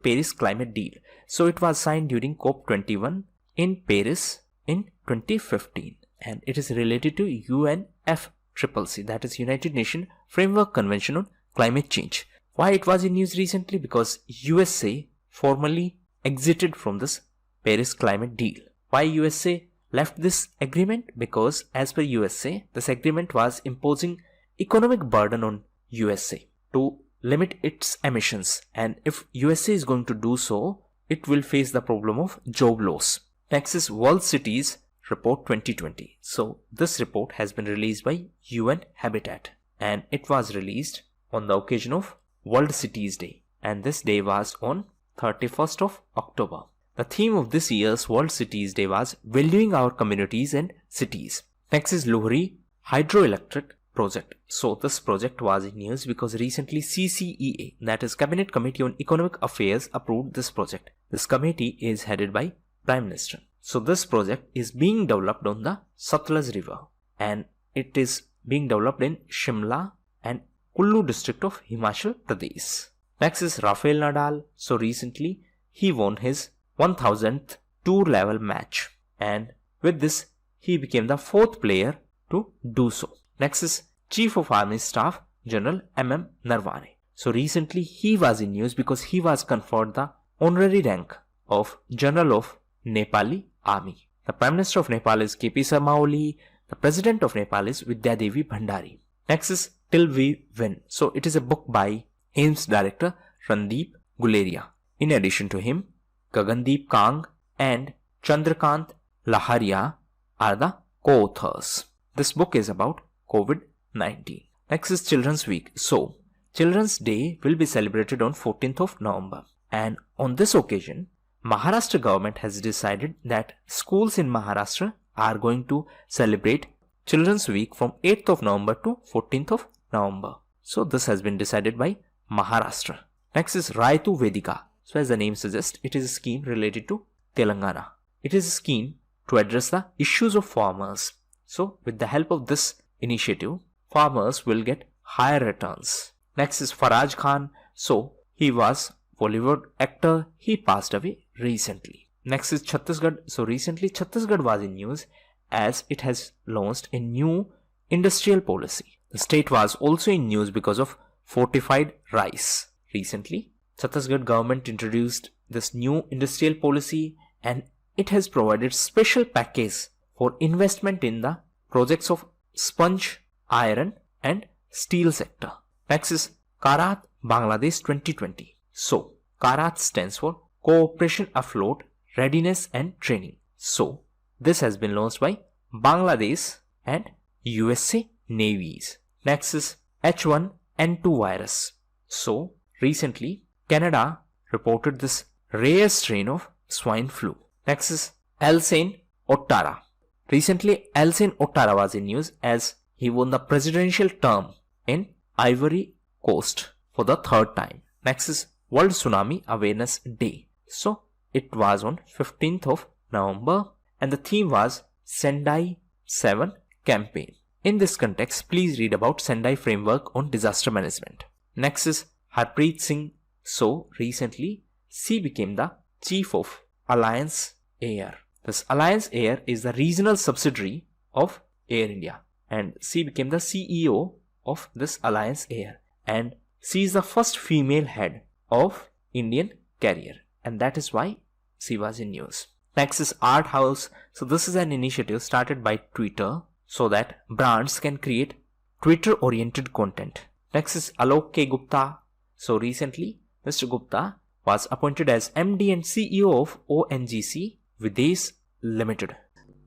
Paris Climate Deal. So, it was signed during COP21 in Paris in 2015 and it is related to UNFCCC, that is United Nations Framework Convention on Climate Change. Why it was in news recently? Because USA formally exited from this Paris Climate Deal. Why USA left this agreement? Because as per USA, this agreement was imposing economic burden on USA to limit its emissions, and if USA is going to do so, it will face the problem of job loss. Next is World Cities Report 2020. So this report has been released by UN Habitat and it was released on the occasion of World Cities Day and this day was on 31st of October. The theme of this year's World Cities Day was valuing our communities and cities. Next is Lohri Hydroelectric Project. So this project was in news because recently CCEA, that is Cabinet Committee on Economic Affairs, approved this project. This committee is headed by Prime Minister. So this project is being developed on the Satluj River and it is being developed in Shimla and Kullu district of Himachal Pradesh. Next is Rafael Nadal. So recently he won his 1000th tour level match and with this he became the 4th player to do so. Next is Chief of Army Staff General M.M. Narwane. So recently he was in news because he was conferred the honorary rank of General of Nepali Army. The Prime Minister of Nepal is K.P. Sharma Oli. The President of Nepal is Vidya Devi Bhandari. Next is Till We Win. So it is a book by AIIMS director Randeep Guleria. In addition to him, Gagandeep Kang and Chandrakant Laharia are the co-authors. This book is about COVID-19. Next is Children's Week. So, Children's Day will be celebrated on 14th of November. And on this occasion, Maharashtra government has decided that schools in Maharashtra are going to celebrate Children's Week from 8th of November to 14th of November. So, this has been decided by Maharashtra. Next is Raitu Vedika. So, as the name suggests, it is a scheme related to Telangana. It is a scheme to address the issues of farmers. So, with the help of this initiative, farmers will get higher returns. Next is Faraj Khan. So, he was Bollywood actor. He passed away recently. Next is Chhattisgarh. So, recently Chhattisgarh was in news as it has launched a new industrial policy. The state was also in news because of fortified rice. Recently, Chhattisgarh government introduced this new industrial policy and it has provided special package for investment in the projects of sponge, iron and steel sector. Next is Karat Bangladesh 2020. So, Karat stands for Cooperation Afloat, Readiness and Training. So, this has been launched by Bangladesh and USA Navies. Next is H1N2 virus. So recently Canada reported this rare strain of swine flu. Next is Alassane Ouattara. Recently Alassane Ouattara was in news as he won the presidential term in Ivory Coast for the third time. Next is World Tsunami Awareness Day. So it was on 15th of November and the theme was Sendai 7 campaign. In this context, please read about Sendai framework on disaster management. Next is Harpreet Singh. So recently she became the chief of Alliance Air. This Alliance Air is the regional subsidiary of Air India and she became the CEO of this Alliance Air, and she is the first female head of Indian carrier, and that is why she was in news. Next is Art House. So this is an initiative started by Twitter so that brands can create Twitter oriented content. Next is Alok K. Gupta. So recently Mr. Gupta was appointed as MD and CEO of ONGC Videsh Limited.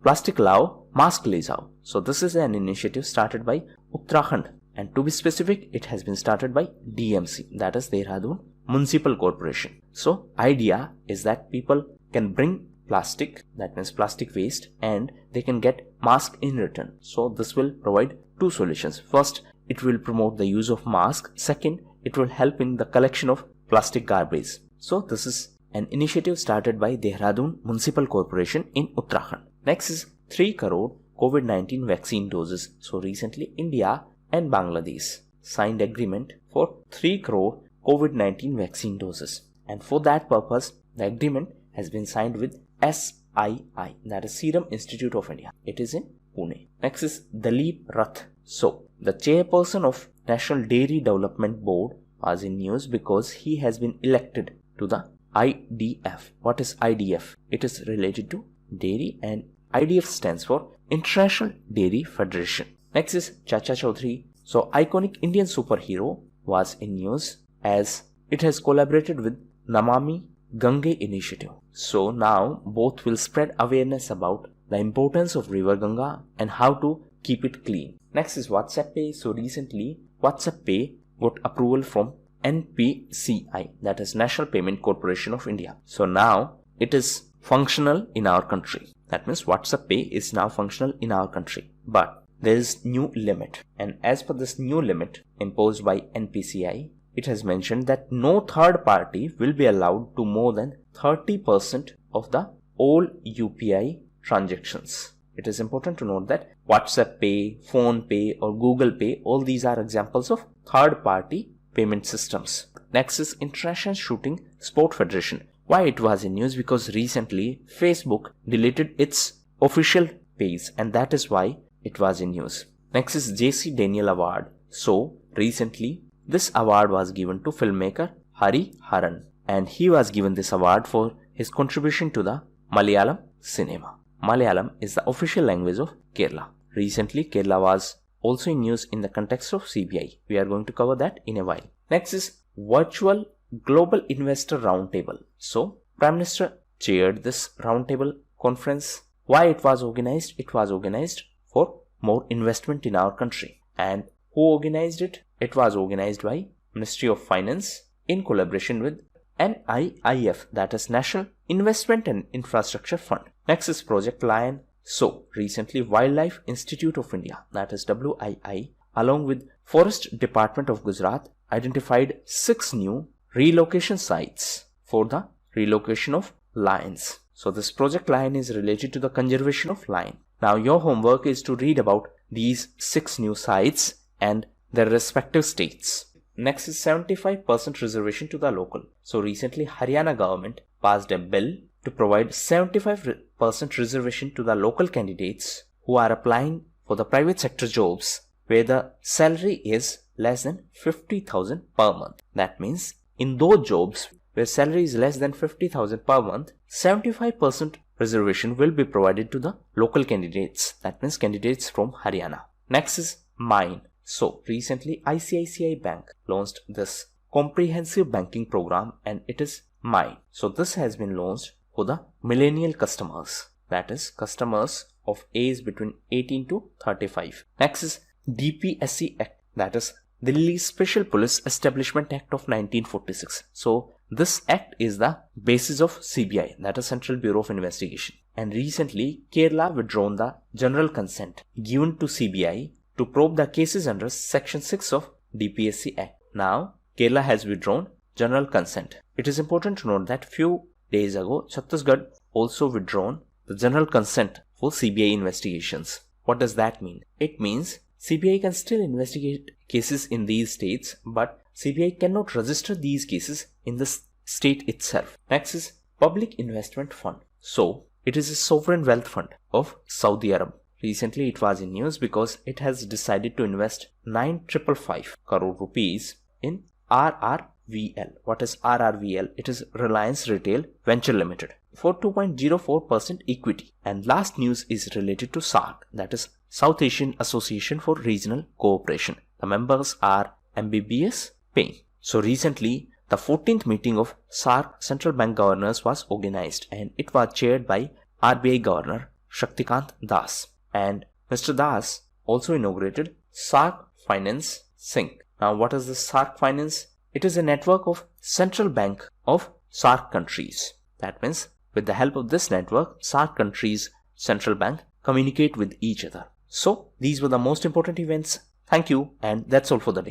Plastic Lao Mask Le Jao. So this is an initiative started by Uttarakhand, and to be specific, it has been started by DMC, that is Dehradun Municipal Corporation. So idea is that people can bring plastic, that means plastic waste, and they can get mask in return. So this will provide two solutions. First, it will promote the use of mask. Second, it will help in the collection of plastic garbage. So this is an initiative started by Dehradun Municipal Corporation in Uttarakhand. Next is 3 crore COVID-19 vaccine doses. So recently India and Bangladesh signed agreement for 3 crore COVID-19 vaccine doses, and for that purpose the agreement has been signed with SII, that is Serum Institute of India. It is in Pune. Next is Dalip Rath. So the chairperson of National Dairy Development Board was in news because he has been elected to the IDF. What is IDF? It is related to dairy, and IDF stands for International Dairy Federation. Next is Chacha Chaudhary. So iconic Indian superhero was in news as it has collaborated with Namami Gange initiative. So now both will spread awareness about the importance of River Ganga and how to keep it clean. Next is WhatsApp Pay. So recently WhatsApp Pay got approval from NPCI, that is National Payment Corporation of India. So now it is functional in our country. That means WhatsApp Pay is now functional in our country. But there is new limit, and as per this new limit imposed by NPCI, it has mentioned that no third party will be allowed to more than 30% of the all UPI transactions. It is important to note that WhatsApp Pay, Phone Pay or Google Pay, all these are examples of third party payment systems. Next is International Shooting Sport Federation. Why it was in news? Because recently Facebook deleted its official page, and that is why it was in news. Next is JC Daniel Award. So recently this award was given to filmmaker Hari Haran, and he was given this award for his contribution to the Malayalam cinema. Malayalam is the official language of Kerala. Recently Kerala was also in news in the context of CBI. We are going to cover that in a while. Next is Virtual Global Investor Roundtable. So Prime Minister chaired this roundtable conference. Why it was organized? It was organized for more investment in our country. And who organized it? It was organized by Ministry of Finance in collaboration with NIIF, that is National Investment and Infrastructure Fund. Next is Project Lion. So recently Wildlife Institute of India, that is WII, along with Forest Department of Gujarat, identified 6 new relocation sites for the relocation of lions. So this Project Lion is related to the conservation of lion. Now your homework is to read about these 6 new sites and their respective states. Next is 75% reservation to the local. So recently Haryana government passed a bill to provide 75% reservation to the local candidates who are applying for the private sector jobs where the salary is less than 50,000 per month. That means in those jobs where salary is less than 50,000 per month, 75% reservation will be provided to the local candidates. That means candidates from Haryana. Next is Mine. So recently ICICI Bank launched this comprehensive banking program, and it is Mine. So this has been launched for the millennial customers, that is customers of age between 18 to 35. Next is DPSC Act. that is Delhi Special Police Establishment Act of 1946. So this act is the basis of CBI, that is Central Bureau of Investigation. And recently Kerala withdrawn the general consent given to CBI to probe the cases under Section 6 of DPSC Act. Now Kerala has withdrawn general consent. It is important to note that few days ago Chhattisgarh also withdrawn the general consent for CBI investigations. What does that mean? It means CBI can still investigate cases in these states, but CBI cannot register these cases in the state itself. Next is Public Investment Fund. So it is a sovereign wealth fund of Saudi Arab. Recently it was in news because it has decided to invest 9,555 crore rupees in RRVL. What is RRVL? It is Reliance Retail Venture Limited for 2.04% equity. And last news is related to SAARC, that is South Asian Association for Regional Cooperation. The members are MBBS, Spain. So recently the 14th meeting of SAARC Central Bank Governors was organized, and it was chaired by RBI Governor Shaktikant Das. And Mr. Das also inaugurated SAARC Finance Sync. Now what is the SAARC Finance? It is a network of central bank of SAARC countries. That means with the help of this network, SAARC countries' central bank communicate with each other. So these were the most important events. Thank you, and that's all for the day.